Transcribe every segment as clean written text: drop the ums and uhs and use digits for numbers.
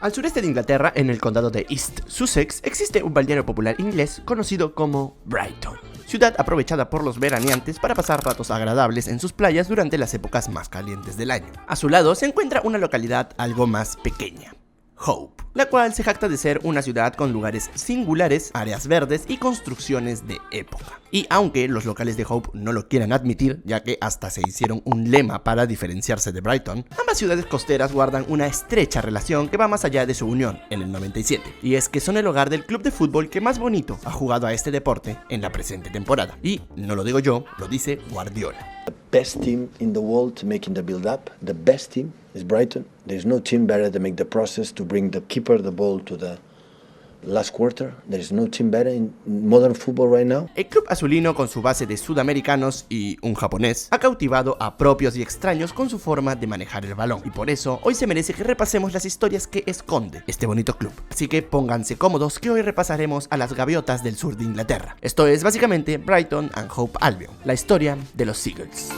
Al sureste de Inglaterra, en el condado de East Sussex, existe un balneario popular inglés conocido como Brighton. Ciudad aprovechada por los veraneantes para pasar ratos agradables en sus playas durante las épocas más calientes del año. A su lado se encuentra una localidad algo más pequeña, Hope, la cual se jacta de ser una ciudad con lugares singulares, áreas verdes y construcciones de época. Y aunque los locales de Hope no lo quieran admitir, ya que hasta se hicieron un lema para diferenciarse de Brighton, ambas ciudades costeras guardan una estrecha relación que va más allá de su unión en el 97. Y es que son el hogar del club de fútbol que más bonito ha jugado a este deporte en la presente temporada. Y no lo digo yo, lo dice Guardiola. The best team in the world making the build-up, the best team is Brighton. There's no team better to make the process to bring the keeper the ball to the last quarter. There's no team better in modern football right now. El club azulino, con su base de sudamericanos y un japonés, ha cautivado a propios y extraños con su forma de manejar el balón. Y por eso, hoy se merece que repasemos las historias que esconde este bonito club. Así que pónganse cómodos que hoy repasaremos a las gaviotas del sur de Inglaterra. Esto es básicamente Brighton and Hove Albion, la historia de los Seagulls.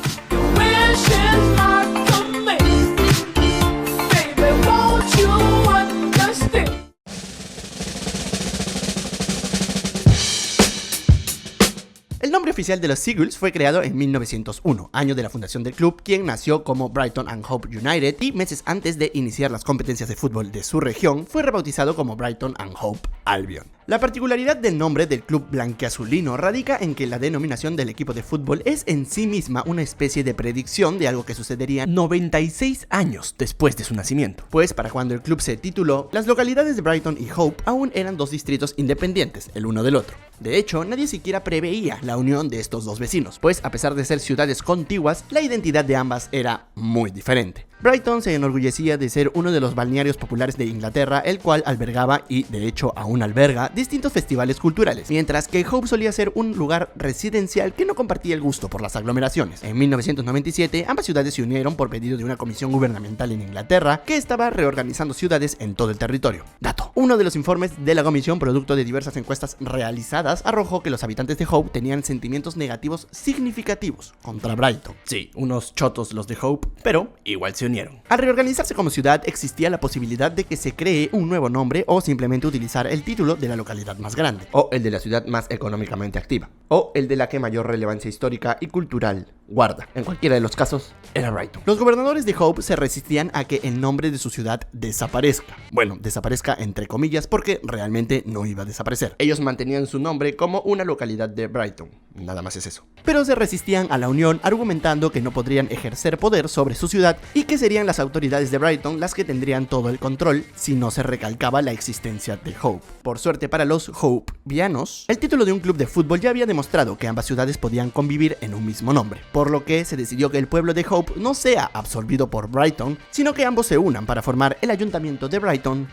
El nombre oficial de los Seagulls fue creado en 1901, año de la fundación del club, quien nació como Brighton and Hove United y meses antes de iniciar las competencias de fútbol de su región fue rebautizado como Brighton and Hove Albion. La particularidad del nombre del club blanquiazulino radica en que la denominación del equipo de fútbol es en sí misma una especie de predicción de algo que sucedería 96 años después de su nacimiento, pues para cuando el club se tituló, las localidades de Brighton y Hope aún eran dos distritos independientes el uno del otro. De hecho, nadie siquiera preveía la unión de estos dos vecinos, pues a pesar de ser ciudades contiguas, la identidad de ambas era muy diferente. Brighton se enorgullecía de ser uno de los balnearios populares de Inglaterra, el cual albergaba, y de hecho aún alberga, distintos festivales culturales, mientras que Hope solía ser un lugar residencial que no compartía el gusto por las aglomeraciones. En 1997, ambas ciudades se unieron por pedido de una comisión gubernamental en Inglaterra que estaba reorganizando ciudades en todo el territorio. Dato: uno de los informes de la comisión, producto de diversas encuestas realizadas, arrojó que los habitantes de Hope tenían sentimientos negativos significativos contra Brighton. Sí, unos chotos los de Hope, pero igual se unieron. Al reorganizarse como ciudad, existía la posibilidad de que se cree un nuevo nombre o simplemente utilizar el título de la localidad más grande, o el de la ciudad más económicamente activa, o el de la que mayor relevancia histórica y cultural guarda. En cualquiera de los casos, era Brighton. Los gobernadores de Hope se resistían a que el nombre de su ciudad desaparezca. Bueno, desaparezca entre comillas porque realmente no iba a desaparecer. Ellos mantenían su nombre como una localidad de Brighton, nada más es eso. Pero se resistían a la unión argumentando que no podrían ejercer poder sobre su ciudad y que serían las autoridades de Brighton las que tendrían todo el control si no se recalcaba la existencia de Hope. Por suerte para los Hope-vianos, el título de un club de fútbol ya había demostrado que ambas ciudades podían convivir en un mismo nombre, por lo que se decidió que el pueblo de Hope no sea absorbido por Brighton, sino que ambos se unan para formar el ayuntamiento de Brighton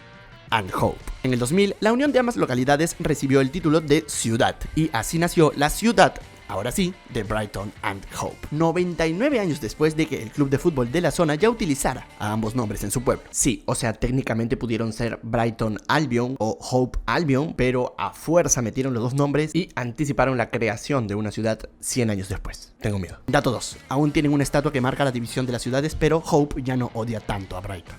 and Hope. En el 2000, la unión de ambas localidades recibió el título de ciudad, y así nació la ciudad, ahora sí, de Brighton and Hope, 99 años después de que el club de fútbol de la zona ya utilizara a ambos nombres en su pueblo. Sí, o sea, técnicamente pudieron ser Brighton Albion o Hope Albion, pero a fuerza metieron los dos nombres y anticiparon la creación de una ciudad 100 años después. Tengo miedo. Dato 2. Aún tienen una estatua que marca la división de las ciudades, pero Hope ya no odia tanto a Brighton.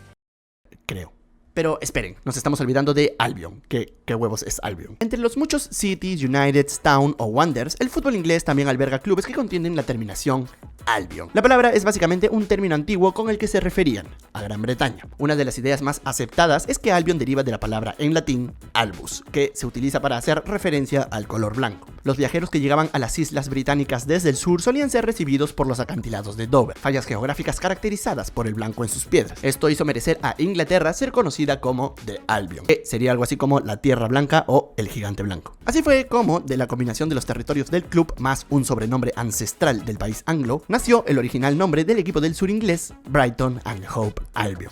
Creo. Pero esperen, nos estamos olvidando de Albion. ¿Qué huevos es Albion? Entre los muchos Cities, Uniteds, Town o Wonders, el fútbol inglés también alberga clubes que contienen la terminación Albion. La palabra es básicamente un término antiguo con el que se referían a Gran Bretaña. Una de las ideas más aceptadas es que Albion deriva de la palabra en latín albus, que se utiliza para hacer referencia al color blanco. Los viajeros que llegaban a las islas británicas desde el sur solían ser recibidos por los acantilados de Dover, fallas geográficas caracterizadas por el blanco en sus piedras. Esto hizo merecer a Inglaterra ser conocida como The Albion, que sería algo así como la Tierra Blanca o el Gigante Blanco. Así fue como, de la combinación de los territorios del club más un sobrenombre ancestral del país anglo, nació el original nombre del equipo del sur inglés, Brighton and Hove Albion.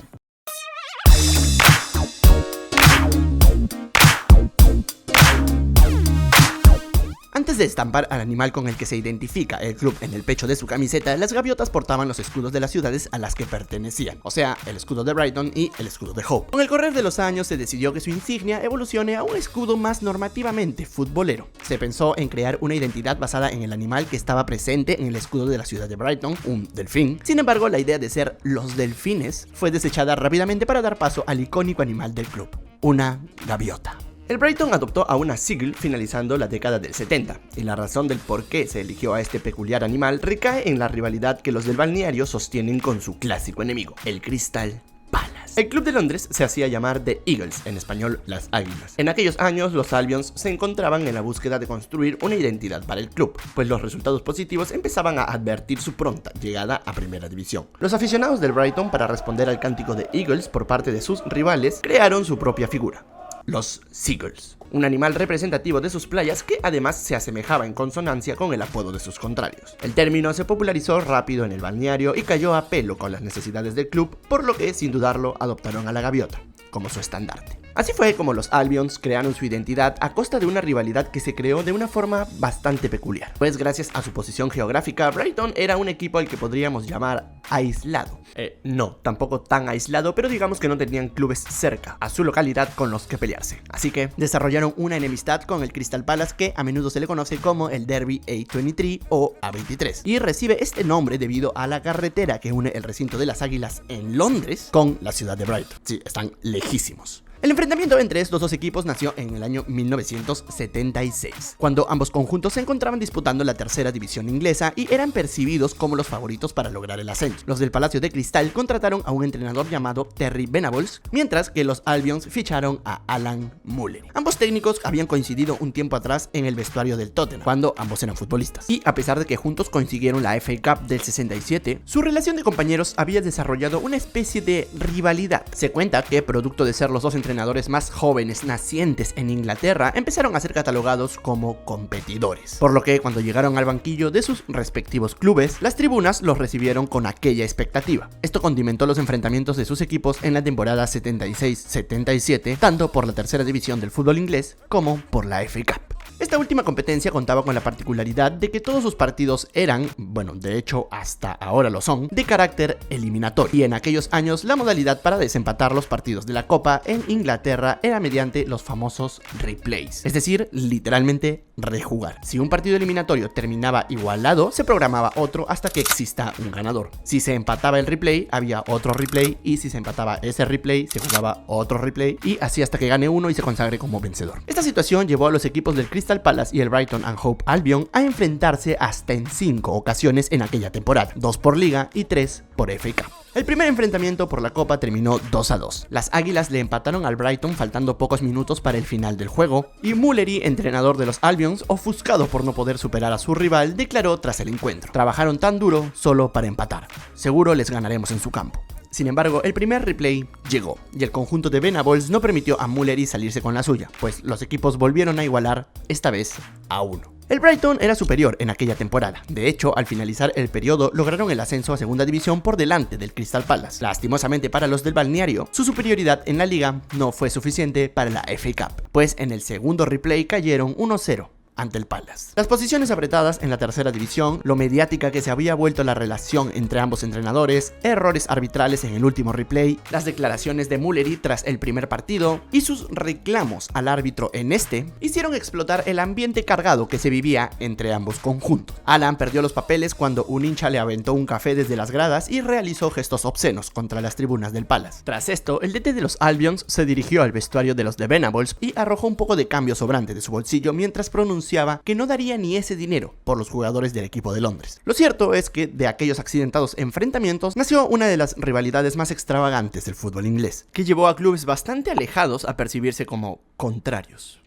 Antes de estampar al animal con el que se identifica el club en el pecho de su camiseta, las gaviotas portaban los escudos de las ciudades a las que pertenecían, o sea, el escudo de Brighton y el escudo de Hope. Con el correr de los años se decidió que su insignia evolucione a un escudo más normativamente futbolero. Se pensó en crear una identidad basada en el animal que estaba presente en el escudo de la ciudad de Brighton, un delfín. Sin embargo, la idea de ser los delfines fue desechada rápidamente para dar paso al icónico animal del club, una gaviota. El Brighton adoptó a una Seagull finalizando la década del 70, y la razón del por qué se eligió a este peculiar animal recae en la rivalidad que los del balneario sostienen con su clásico enemigo, el Crystal Palace. El club de Londres se hacía llamar The Eagles, en español las Águilas. En aquellos años los Albions se encontraban en la búsqueda de construir una identidad para el club, pues los resultados positivos empezaban a advertir su pronta llegada a primera división. Los aficionados del Brighton, para responder al cántico de Eagles por parte de sus rivales, crearon su propia figura, los Seagulls, un animal representativo de sus playas que además se asemejaba en consonancia con el apodo de sus contrarios. El término se popularizó rápido en el balneario y cayó a pelo con las necesidades del club, por lo que, sin dudarlo, adoptaron a la gaviota como su estandarte. Así fue como los Albions crearon su identidad a costa de una rivalidad que se creó de una forma bastante peculiar, pues gracias a su posición geográfica, Brighton era un equipo al que podríamos llamar aislado. No, tampoco tan aislado, pero digamos que no tenían clubes cerca a su localidad con los que pelearse. Así que desarrollaron una enemistad con el Crystal Palace, que a menudo se le conoce como el Derby A23 o A23, y recibe este nombre debido a la carretera que une el recinto de las Águilas en Londres con la ciudad de Brighton. Sí, están lejísimos. El enfrentamiento entre estos dos equipos nació en el año 1976, cuando ambos conjuntos se encontraban disputando la tercera división inglesa y eran percibidos como los favoritos para lograr el ascenso. Los del Palacio de Cristal contrataron a un entrenador llamado Terry Venables, mientras que los Albions ficharon a Alan Mullery. Ambos técnicos habían coincidido un tiempo atrás en el vestuario del Tottenham, cuando ambos eran futbolistas. Y a pesar de que juntos consiguieron la FA Cup del 67, su relación de compañeros había desarrollado una especie de rivalidad. Se cuenta que, producto de ser los dos entrenadores más jóvenes nacientes en Inglaterra, empezaron a ser catalogados como competidores, por lo que cuando llegaron al banquillo de sus respectivos clubes, las tribunas los recibieron con aquella expectativa. Esto condimentó los enfrentamientos de sus equipos en la temporada 76-77, tanto por la tercera división del fútbol inglés como por la FA Cup. Esta última competencia contaba con la particularidad de que todos sus partidos eran, bueno, de hecho hasta ahora lo son, de carácter eliminatorio, y en aquellos años la modalidad para desempatar los partidos de la Copa en Inglaterra era mediante los famosos replays, es decir, literalmente rejugar. Si un partido eliminatorio terminaba igualado, se programaba otro hasta que exista un ganador. Si se empataba el replay, había otro replay, y si se empataba ese replay, se jugaba otro replay, y así hasta que gane uno y se consagre como vencedor. Esta situación llevó a los equipos del Crystal Palace y el Brighton and Hove Albion a enfrentarse hasta en 5 ocasiones en aquella temporada, 2 por liga y 3 por FA Cup. El primer enfrentamiento por la Copa terminó 2-2. Las Águilas le empataron al Brighton faltando pocos minutos para el final del juego, y Mullery, entrenador de los Albions, ofuscado por no poder superar a su rival, declaró tras el encuentro: trabajaron tan duro solo para empatar. Seguro les ganaremos en su campo. Sin embargo, el primer replay llegó, y el conjunto de Venables no permitió a Mullery salirse con la suya, pues los equipos volvieron a igualar, esta vez a 1. El Brighton era superior en aquella temporada. De hecho, al finalizar el periodo, lograron el ascenso a segunda división por delante del Crystal Palace. Lastimosamente para los del balneario, su superioridad en la liga no fue suficiente para la FA Cup, pues en el segundo replay cayeron 1-0 ante el Palace. Las posiciones apretadas en la tercera división, lo mediática que se había vuelto la relación entre ambos entrenadores, errores arbitrales en el último replay, las declaraciones de Mullery tras el primer partido y sus reclamos al árbitro en este, hicieron explotar el ambiente cargado que se vivía entre ambos conjuntos. Alan perdió los papeles cuando un hincha le aventó un café desde las gradas y realizó gestos obscenos contra las tribunas del Palace. Tras esto, el DT de los Albions se dirigió al vestuario de los de Venables y arrojó un poco de cambio sobrante de su bolsillo mientras pronunciaba que no daría ni ese dinero por los jugadores del equipo de Londres. Lo cierto es que de aquellos accidentados enfrentamientos nació una de las rivalidades más extravagantes del fútbol inglés, que llevó a clubes bastante alejados a percibirse como contrarios.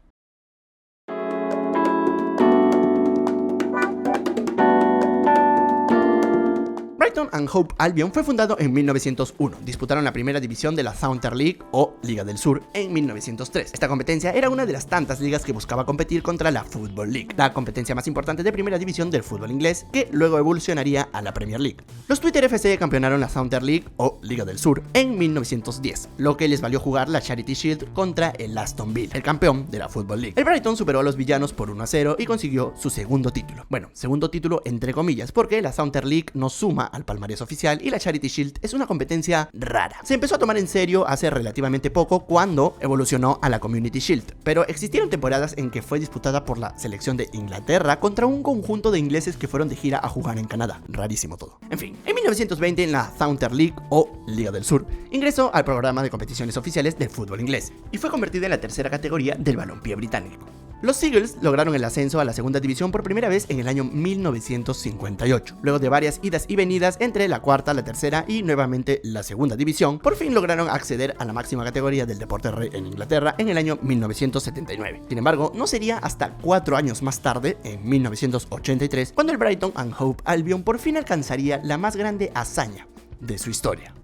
Brighton and Hove Albion fue fundado en 1901. Disputaron la primera división de la Southern League o Liga del Sur en 1903. Esta competencia era una de las tantas ligas que buscaba competir contra la Football League, la competencia más importante de primera división del fútbol inglés, que luego evolucionaría a la Premier League. Los Twitter FC campeonaron la Southern League o Liga del Sur en 1910, lo que les valió jugar la Charity Shield contra el Aston Villa, el campeón de la Football League. El Brighton superó a los villanos por 1-0 y consiguió su segundo título. Bueno, segundo título entre comillas, porque la Southern League no suma al palmarés oficial y la Charity Shield es una competencia rara. Se empezó a tomar en serio hace relativamente poco cuando evolucionó a la Community Shield, pero existieron temporadas en que fue disputada por la selección de Inglaterra contra un conjunto de ingleses que fueron de gira a jugar en Canadá. Rarísimo todo. En fin, en 1920 en la Southern League o Liga del Sur ingresó al programa de competiciones oficiales del fútbol inglés y fue convertida en la tercera categoría del balompié británico. Los Eagles lograron el ascenso a la segunda división por primera vez en el año 1958. Luego de varias idas y venidas entre la cuarta, la tercera y nuevamente la segunda división, por fin lograron acceder a la máxima categoría del deporte rey en Inglaterra en el año 1979. Sin embargo, no sería hasta 4 años más tarde, en 1983, cuando el Brighton and Hove Albion por fin alcanzaría la más grande hazaña de su historia.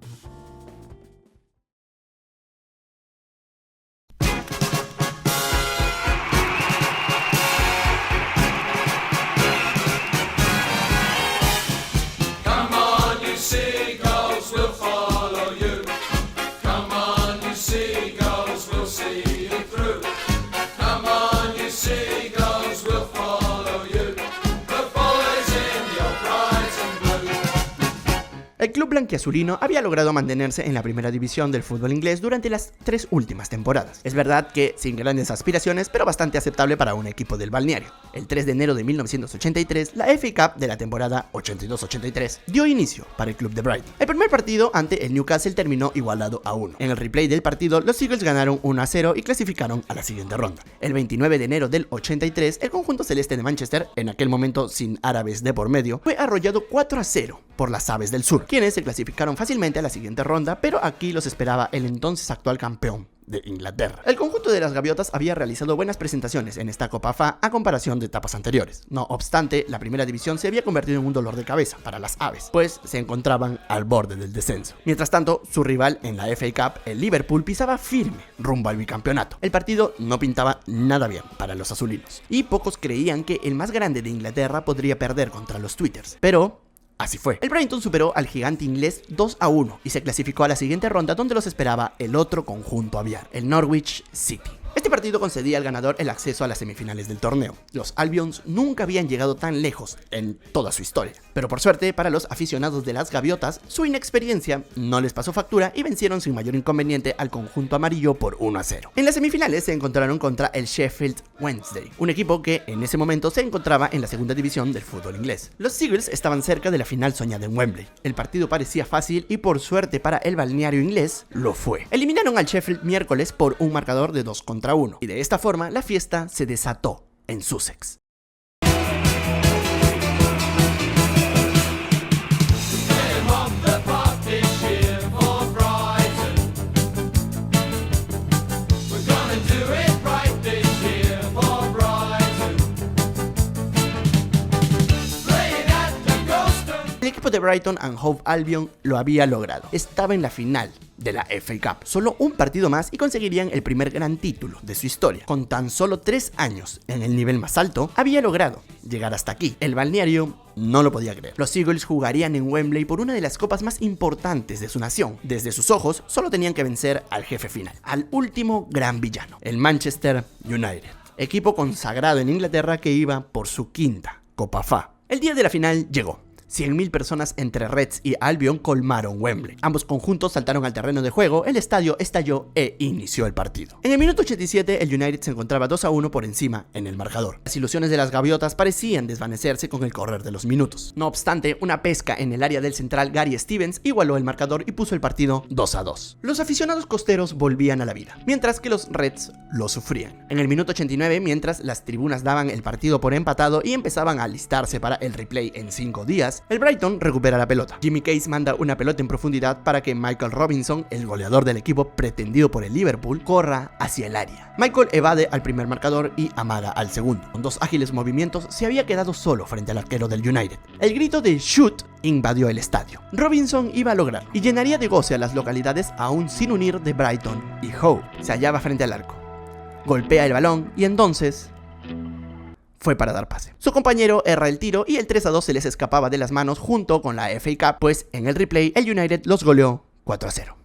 El club blanquiazulino había logrado mantenerse en la primera división del fútbol inglés durante las 3 últimas temporadas. Es verdad que sin grandes aspiraciones, pero bastante aceptable para un equipo del balneario. El 3 de enero de 1983, la FA Cup de la temporada 82-83 dio inicio para el club de Brighton. El primer partido ante el Newcastle terminó igualado a 1. En el replay del partido, los Eagles ganaron 1-0 y clasificaron a la siguiente ronda. El 29 de enero del 83, el conjunto celeste de Manchester, en aquel momento sin árabes de por medio, fue arrollado 4-0 por las Aves del Sur, quienes se clasificaron fácilmente a la siguiente ronda, pero aquí los esperaba el entonces actual campeón de Inglaterra. El conjunto de las Gaviotas había realizado buenas presentaciones en esta Copa FA a comparación de etapas anteriores. No obstante, la primera división se había convertido en un dolor de cabeza para las Aves, pues se encontraban al borde del descenso. Mientras tanto, su rival en la FA Cup, el Liverpool, pisaba firme rumbo al bicampeonato. El partido no pintaba nada bien para los azulinos, y pocos creían que el más grande de Inglaterra podría perder contra los Twitters, pero así fue. El Brighton superó al gigante inglés 2-1 y se clasificó a la siguiente ronda, donde los esperaba el otro conjunto aviar, el Norwich City. Este partido concedía al ganador el acceso a las semifinales del torneo. Los Albions nunca habían llegado tan lejos en toda su historia, pero por suerte para los aficionados de las Gaviotas, su inexperiencia no les pasó factura y vencieron sin mayor inconveniente al conjunto amarillo por 1-0. En las semifinales se encontraron contra el Sheffield Wednesday, un equipo que en ese momento se encontraba en la segunda división del fútbol inglés. Los Eagles estaban cerca de la final soñada en Wembley. El partido parecía fácil y por suerte para el balneario inglés lo fue. Eliminaron al Sheffield miércoles por un marcador de 2-1 y de esta forma la fiesta se desató en Sussex. El equipo de Brighton and Hove Albion lo había logrado. Estaba en la final de la FA Cup. Solo un partido más y conseguirían el primer gran título de su historia. Con tan solo 3 años en el nivel más alto, había logrado llegar hasta aquí. El balneario no lo podía creer. Los Eagles jugarían en Wembley por una de las copas más importantes de su nación. Desde sus ojos, solo tenían que vencer al jefe final, al último gran villano, el Manchester United, equipo consagrado en Inglaterra que iba por su quinta Copa FA. El día de la final llegó. 100.000 personas entre Reds y Albion colmaron Wembley. Ambos conjuntos saltaron al terreno de juego, el estadio estalló e inició el partido. En el minuto 87, el United se encontraba 2-1 por encima en el marcador. Las ilusiones de las Gaviotas parecían desvanecerse con el correr de los minutos. No obstante, una pesca en el área del central Gary Stevens igualó el marcador y puso el partido 2-2. Los aficionados costeros volvían a la vida, mientras que los Reds lo sufrían. En el minuto 89, mientras las tribunas daban el partido por empatado y empezaban a alistarse para el replay en 5 días, después, el Brighton recupera la pelota. Jimmy Case manda una pelota en profundidad para que Michael Robinson, el goleador del equipo pretendido por el Liverpool, corra hacia el área. Michael evade al primer marcador y amaga al segundo. Con 2 ágiles movimientos se había quedado solo frente al arquero del United. El grito de "shoot" invadió el estadio. Robinson iba a lograr y llenaría de goce a las localidades aún sin unir de Brighton, y Howe se hallaba frente al arco. Golpea el balón y entonces fue para dar pase. Su compañero erra el tiro y el 3-2 se les escapaba de las manos junto con la FA Cup, pues en el replay el United los goleó 4-0.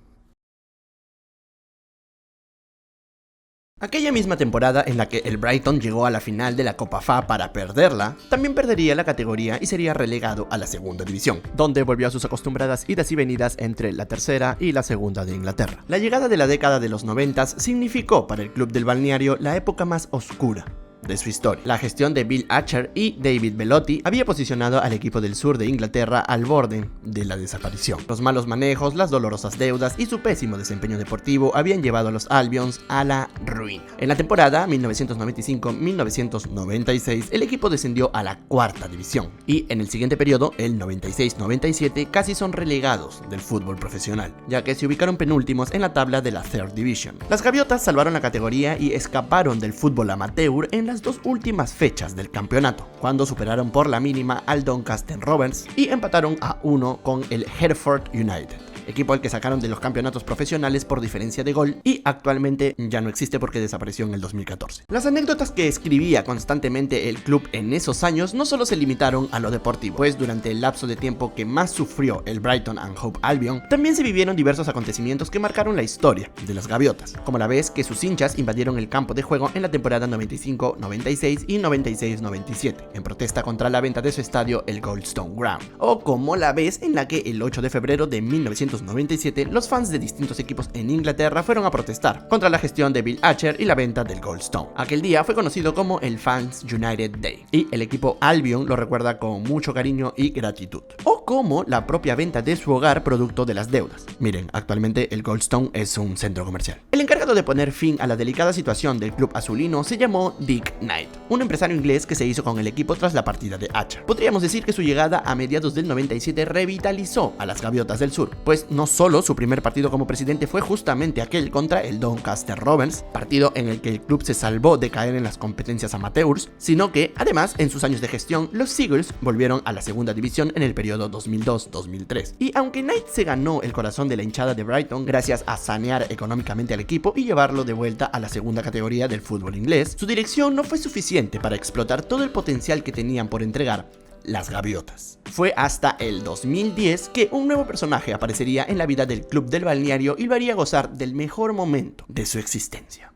Aquella misma temporada en la que el Brighton llegó a la final de la Copa FA para perderla, también perdería la categoría y sería relegado a la segunda división, donde volvió a sus acostumbradas idas y venidas entre la tercera y la segunda de Inglaterra. La llegada de la década de los 90 significó para el club del balneario la época más oscura de su historia. La gestión de Bill Archer y David Belotti había posicionado al equipo del sur de Inglaterra al borde de la desaparición. Los malos manejos, las dolorosas deudas y su pésimo desempeño deportivo habían llevado a los Albions a la ruina. En la temporada 1995-1996, el equipo descendió a la cuarta división y en el siguiente periodo, el 96-97, casi son relegados del fútbol profesional, ya que se ubicaron penúltimos en la tabla de la Third Division. Las Gaviotas salvaron la categoría y escaparon del fútbol amateur en las 2 últimas fechas del campeonato, cuando superaron por la mínima al Doncaster Rovers y empataron a 1 con el Hereford United, equipo al que sacaron de los campeonatos profesionales por diferencia de gol y actualmente ya no existe porque desapareció en el 2014. Las anécdotas que escribía constantemente el club en esos años no solo se limitaron a lo deportivo, pues durante el lapso de tiempo que más sufrió el Brighton and Hove Albion, también se vivieron diversos acontecimientos que marcaron la historia de las Gaviotas, como la vez que sus hinchas invadieron el campo de juego en la temporada 95-96 y 96-97, en protesta contra la venta de su estadio, el Goldstone Ground, o como la vez en la que el 8 de febrero de 1997 los fans de distintos equipos en Inglaterra fueron a protestar contra la gestión de Bill Archer y la venta del Goldstone. Aquel día fue conocido como el Fans United Day y el equipo Albion lo recuerda con mucho cariño y gratitud, o como la propia venta de su hogar producto de las deudas. Miren, actualmente el Goldstone es un centro comercial. El encargado de poner fin a la delicada situación del club azulino se llamó Dick Knight, un empresario inglés que se hizo con el equipo tras la partida de Archer. Podríamos decir que su llegada a mediados del 97 revitalizó a las Gaviotas del Sur, pues no solo su primer partido como presidente fue justamente aquel contra el Doncaster Rovers, partido en el que el club se salvó de caer en las competencias amateurs, sino que además en sus años de gestión los Seagulls volvieron a la segunda división en el periodo 2002-2003. Y aunque Knight se ganó el corazón de la hinchada de Brighton gracias a sanear económicamente al equipo y llevarlo de vuelta a la segunda categoría del fútbol inglés, su dirección no fue suficiente para explotar todo el potencial que tenían por entregar las Gaviotas. Fue hasta el 2010 que un nuevo personaje aparecería en la vida del club del balneario y lo haría gozar del mejor momento de su existencia.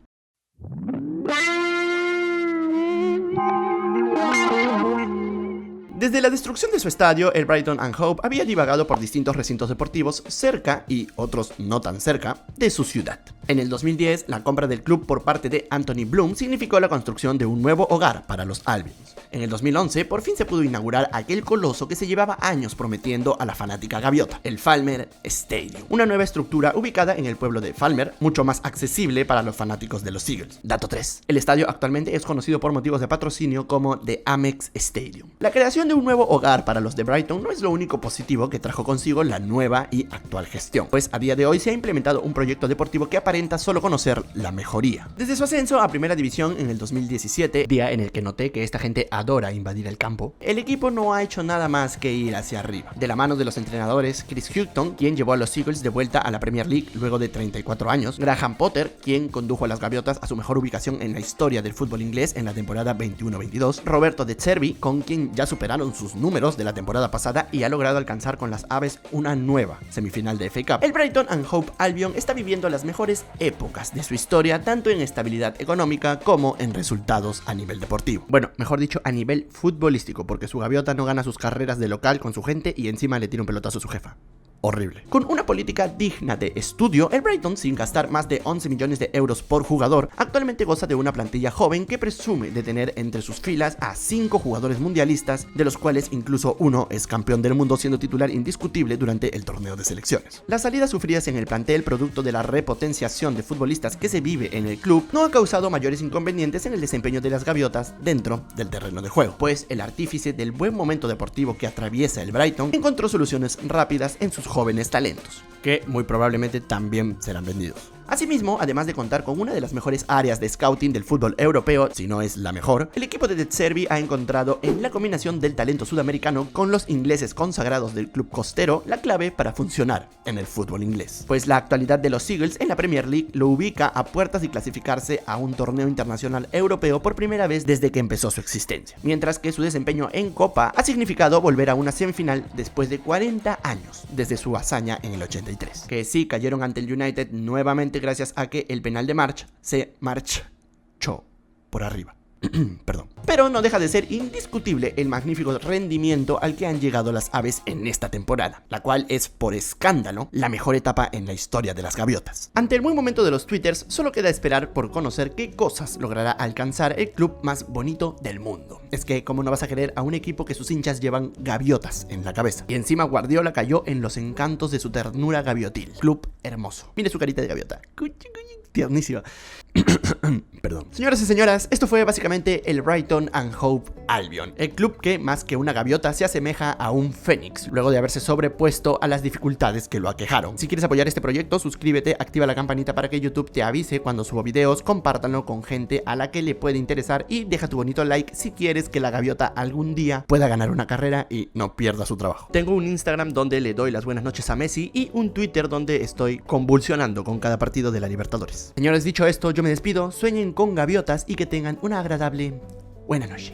Desde la destrucción de su estadio, el Brighton and Hove había divagado por distintos recintos deportivos cerca, y otros no tan cerca, de su ciudad. En el 2010, la compra del club por parte de Anthony Bloom significó la construcción de un nuevo hogar para los Albions. En el 2011, por fin se pudo inaugurar aquel coloso que se llevaba años prometiendo a la fanática gaviota, el Falmer Stadium, una nueva estructura ubicada en el pueblo de Falmer, mucho más accesible para los fanáticos de los Seagulls. Dato 3. El estadio actualmente es conocido por motivos de patrocinio como The Amex Stadium. La creación de un nuevo hogar para los de Brighton no es lo único positivo que trajo consigo la nueva y actual gestión, pues a día de hoy se ha implementado un proyecto deportivo que aparenta solo conocer la mejoría. Desde su ascenso a primera división en el 2017, día en el que noté que esta gente adora invadir el campo, el equipo no ha hecho nada más que ir hacia arriba. De la mano de los entrenadores Chris Hughton, quien llevó a los Seagulls de vuelta a la Premier League luego de 34 años, Graham Potter, quien condujo a las Gaviotas a su mejor ubicación en la historia del fútbol inglés en la temporada 21-22, Roberto De Zerbi, con quien ya superaron sus números de la temporada pasada y ha logrado alcanzar con las Aves una nueva semifinal de FA Cup. El Brighton and Hove Albion está viviendo las mejores épocas de su historia, tanto en estabilidad económica como en resultados a nivel deportivo. Bueno, mejor dicho, a nivel futbolístico, porque su gaviota no gana sus carreras de local con su gente y encima le tira un pelotazo a su jefa. horrible. Con una política digna de estudio, el Brighton, sin gastar más de 11 millones de euros por jugador, actualmente goza de una plantilla joven que presume de tener entre sus filas a 5 jugadores mundialistas, de los cuales incluso uno es campeón del mundo siendo titular indiscutible durante el torneo de selecciones. Las salidas sufridas en el plantel producto de la repotenciación de futbolistas que se vive en el club no ha causado mayores inconvenientes en el desempeño de las gaviotas dentro del terreno de juego, pues el artífice del buen momento deportivo que atraviesa el Brighton encontró soluciones rápidas en sus jóvenes talentos, que muy probablemente también serán vendidos. Asimismo, además de contar con una de las mejores áreas de scouting del fútbol europeo, si no es la mejor, el equipo de De Zerbi ha encontrado en la combinación del talento sudamericano con los ingleses consagrados del club costero la clave para funcionar en el fútbol inglés. Pues la actualidad de los Eagles en la Premier League lo ubica a puertas de clasificarse a un torneo internacional europeo por primera vez desde que empezó su existencia, mientras que su desempeño en Copa ha significado volver a una semifinal después de 40 años desde su hazaña en el 83, que sí cayeron ante el United nuevamente gracias a que el penal de March se marchó por arriba. Perdón. Pero no deja de ser indiscutible el magnífico rendimiento al que han llegado las aves en esta temporada, la cual es por escándalo la mejor etapa en la historia de las gaviotas. Ante el buen momento de los twitters, solo queda esperar por conocer qué cosas logrará alcanzar el club más bonito del mundo. Es que cómo no vas a querer a un equipo que sus hinchas llevan gaviotas en la cabeza. Y encima Guardiola cayó en los encantos de su ternura gaviotil. Club hermoso. Mire su carita de gaviota. Tiernísima. Perdón. Señoras y señoras, esto fue básicamente el Brighton and Hove Albion, el club que más que una gaviota se asemeja a un fénix, luego de haberse sobrepuesto a las dificultades que lo aquejaron. Si quieres apoyar este proyecto, suscríbete, activa la campanita para que YouTube te avise cuando subo videos, compártanlo con gente a la que le puede interesar y deja tu bonito like si quieres que la gaviota algún día pueda ganar una carrera y no pierda su trabajo. Tengo un Instagram donde le doy las buenas noches a Messi y un Twitter donde estoy convulsionando con cada partido de la Libertadores. Señores, dicho esto, yo me despido, sueñen con gaviotas y que tengan una agradable buena noche.